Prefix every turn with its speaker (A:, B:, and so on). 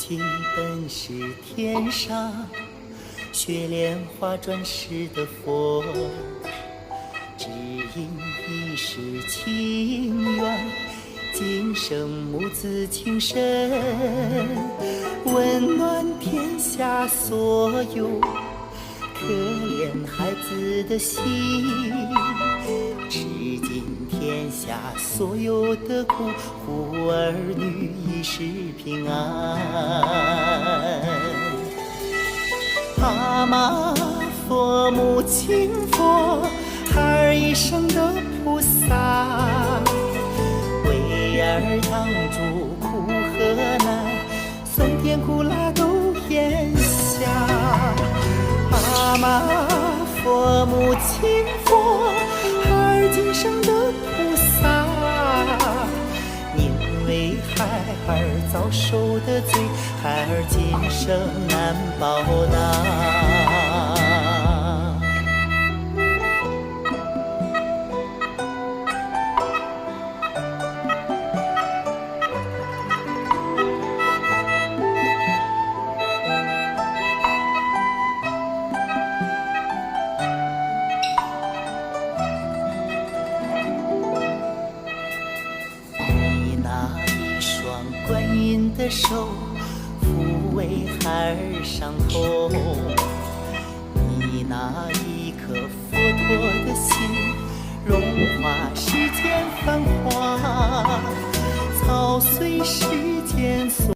A: 今本是天上雪莲花转世的佛，只因一世情缘，今生母子情深，温暖天下所有可怜孩子的心，至今天下所有的苦，护儿女一世平安。阿妈佛母亲佛，孩儿一生的菩萨，为儿挡住苦和难，酸甜苦辣都咽下。阿妈佛母亲佛，孩儿今生的菩萨，因为孩儿早受的罪，孩儿今生难报答。观音的手抚慰孩儿伤痛，你那一颗佛陀的心，融化世间繁华，操碎世间所